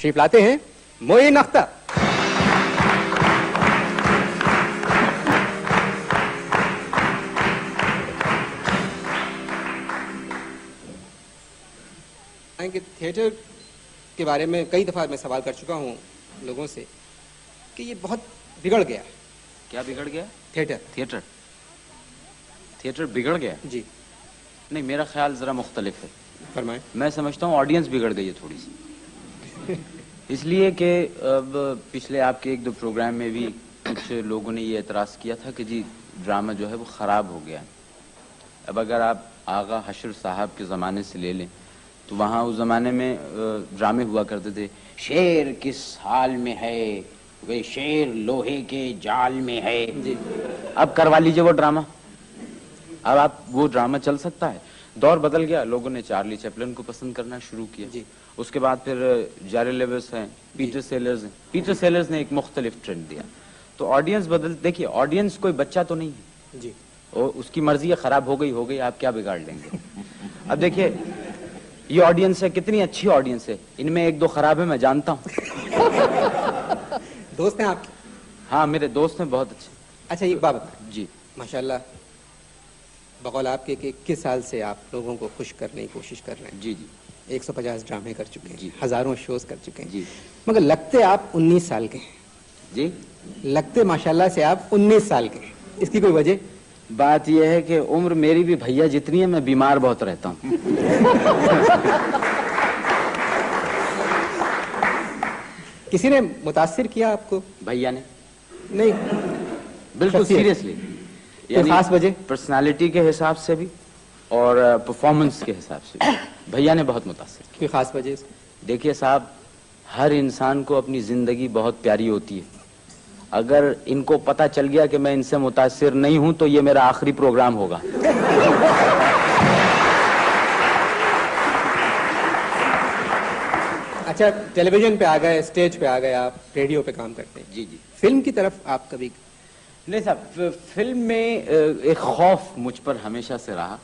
تشریف لاتے ہیں معین اختر. کہ تھیٹر کے بارے میں کئی دفعہ میں سوال کر چکا ہوں لوگوں سے کہ یہ بہت بگڑ گیا. کیا بگڑ گیا؟ تھیٹر بگڑ گیا؟ جی نہیں، میرا خیال ذرا مختلف ہے. فرمائیں. میں سمجھتا ہوں آڈینس بگڑ گئی ہے تھوڑی سی. اس لیے کہ اب پچھلے آپ کے ایک دو پروگرام میں بھی کچھ لوگوں نے یہ اعتراض کیا تھا کہ جی ڈرامہ جو ہے وہ خراب ہو گیا. اب اگر آپ آغا حشر صاحب کے زمانے سے لے لیں تو وہاں اس زمانے میں ڈرامے ہوا کرتے تھے. شیر کس حال میں ہے، وہ شیر لوہے کے جال میں ہے. جی اب کروا لیجئے وہ ڈرامہ. اب آپ وہ ڈرامہ چل سکتا ہے؟ دور بدل گیا. لوگوں نے چارلی چیپلن کو پسند کرنا شروع کیا. جی. اس کے بعد پھر جیری لیوس ہیں، پیٹر سیلرز ہیں. پیٹر سیلرز نے ایک مختلف ٹرینڈ دیا. تو آڈینس بدل. دیکھیے آڈینس کوئی بچہ تو نہیں ہے. جی. اور اس کی مرضی ہے، خراب ہو گئی آپ کیا بگاڑ لیں گے. اب دیکھیے یہ آڈینس ہے، کتنی اچھی آڈینس ہے. ان میں ایک دو خراب ہے، میں جانتا ہوں. دوست ہیں آپ کے؟ ہاں میرے دوست ہیں بہت اچھے. اچھا ایک بات بتائیں. جی. ماشاءاللہ بقول آپ کے کہ 21 سال سے آپ لوگوں کو خوش کرنے کی کوشش کر رہے ہیں. جی. 150 ڈرامے کر چکے ہیں. جی. ہزاروں شوز کر چکے ہیں. جی. مگر لگتے آپ 19 سال کے ہیں. جی. لگتے ماشاءاللہ سے آپ 19 سال کے ہیں. اس کی کوئی وجہ؟ بات یہ ہے کہ عمر میری بھی بھیا جتنی ہے، میں بیمار بہت رہتا ہوں. کسی نے متاثر کیا آپ کو؟ بھیا نے. نہیں بالکل سیریسلی. کوئی خاص وجہ؟ پرسنالٹی کے حساب سے بھی اور پرفارمنس کے حساب سے بھی بھیا نے بہت متاثر کیا. کوئی خاص وجہ؟ دیکھیے صاحب، ہر انسان کو اپنی زندگی بہت پیاری ہوتی ہے. اگر ان کو پتہ چل گیا کہ میں ان سے متاثر نہیں ہوں تو یہ میرا آخری پروگرام ہوگا. اچھا ٹیلی ویژن پہ آ گئے، اسٹیج پہ آ گئے، آپ ریڈیو پہ کام کرتے ہیں. جی. فلم کی طرف آپ کبھی؟ نہیں صاحب، فلم میں ایک خوف مجھ پر ہمیشہ سے رہا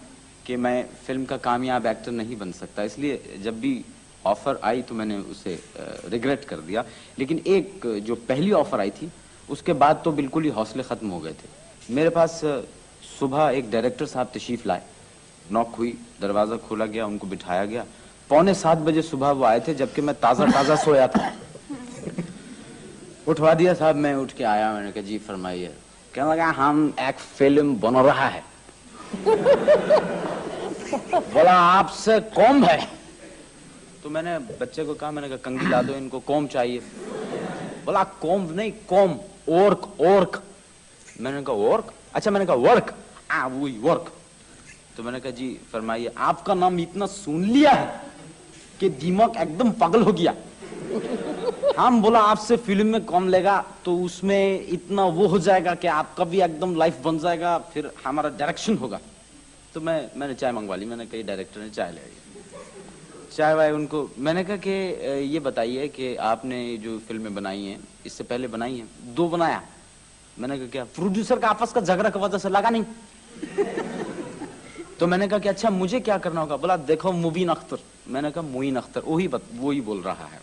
کہ میں فلم کا کامیاب ایکٹر نہیں بن سکتا. اس لیے جب بھی آفر آئی تو میں نے اسے ریگریٹ کر دیا. لیکن ایک جو پہلی آفر آئی تھی اس کے بعد تو بالکل ہی حوصلے ختم ہو گئے تھے. میرے پاس صبح ایک ڈائریکٹر صاحب تشریف لائے. نوک ہوئی، دروازہ کھولا گیا، ان کو بٹھایا گیا. 6:45 بجے صبح وہ آئے تھے جبکہ میں تازہ سویا تھا. اٹھوا دیا صاحب. میں اٹھ کے آیا. میں نے کہا جی فرمائیے. کہنے لگا ہم ایک فلم بن رہا ہے. بولا آپ سے کومب ہے؟ تو میں نے بچے کو کہا، میں نے کہا کنگھی لا دو، ان کو کومب چاہیے. بولا کومب نہیں، کومب. اورک. میں نے کہا اورک؟ اچھا. میں نے کہا ورک. وہی ورک. تو میں نے کہا جی فرمائیے. آپ کا نام اتنا سن لیا ہے کہ دماغ ایک دم پاگل ہو گیا. ہم بولا آپ سے فلم میں کام لے گا تو اس میں اتنا وہ ہو جائے گا کہ آپ کا بھی ایک دم لائف بن جائے گا، پھر ہمارا ڈائریکشن ہوگا. تو میں نے چائے منگوا لی. میں نے کہا ڈائریکٹر نے چائے لے آئی. چائے وائے ان کو. میں نے کہا کہ یہ بتائیے کہ آپ نے جو فلمیں بنائی ہیں اس سے پہلے بنائی ہیں؟ 2 بنایا. میں نے کہا کیا؟ پروڈیوسر کا آپس کا جھگڑا کی وجہ سے لگا نہیں. تو میں نے کہا کہ اچھا مجھے کیا کرنا ہوگا؟ بولا دیکھو معین اختر. میں نے کہا معین اختر وہی بول رہا ہے.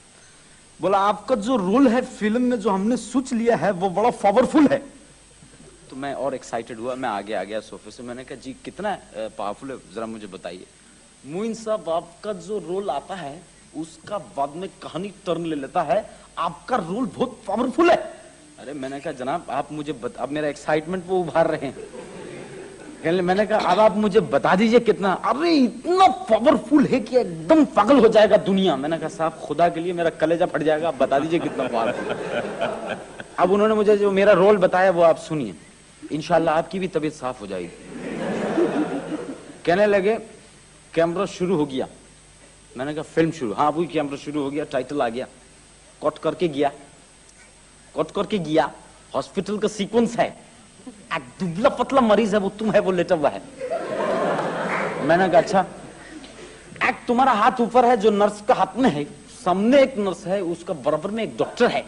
بولا آپ کا جو رول ہے فلم میں جو ہم نے سوچ لیا ہے وہ بڑا پاورفل ہے. تو میں اور ایکسائٹڈ ہوا. میں آگے آ گیا صوفے سے. میں نے کہا جی کتنا پاورفل ہے ذرا مجھے بتائیے. معین صاحب آپ کا جو رول آتا ہے اس کا بعد میں کہانی ٹرن لے لیتا ہے. آپ کا رول بہت پاورفل ہے. ارے میں نے کہا جناب آپ مجھے اب میرا ایکسائٹمنٹ وہ ابھار رہے ہیں. میں نے کہا اب آپ مجھے بتا دیجئے کتنا. ارے اتنا پاورفل ہے کہ ایک دم پاگل ہو جائے گا دنیا. میں نے کہا صاحب خدا کے لیے میرا کلیجہ پھٹ جائے گا، آپ بتا دیجئے کتنا پاورفل ہے. اب انہوں نے مجھے جو میرا رول بتایا وہ آپ سنیے، انشاءاللہ آپ کی بھی طبیعت صاف ہو جائے گی. کہنے لگے کیمرہ شروع ہو گیا. میں نے کہا فلم شروع؟ ہاں وہی کیمرہ شروع ہو گیا. ٹائٹل آ گیا. کٹ کر کے گیا. ہاسپٹل کا سیکوینس ہے. ایک دبلا پتلا مریض ہے، وہ تم ہے، وہ لیٹا ہوا ہے. میں نے کہا اچھا. ایک تمہارا ہاتھ اوپر ہے جو نرس کا ہاتھ میں ہے، سامنے ایک نرس ہے، اس کا برابر میں ایک ڈاکٹر ہے.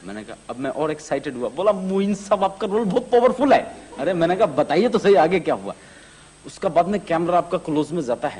میں نے کہا اب میں اور ایکسائٹڈ ہوا. بولا معین صاحب آپ کا رول بہت پاورفل ہے. ارے میں نے کہا بتائیے تو صحیح آگے کیا ہوا. اس کا بعد میں کیمرہ آپ کا کلوز میں جاتا ہے.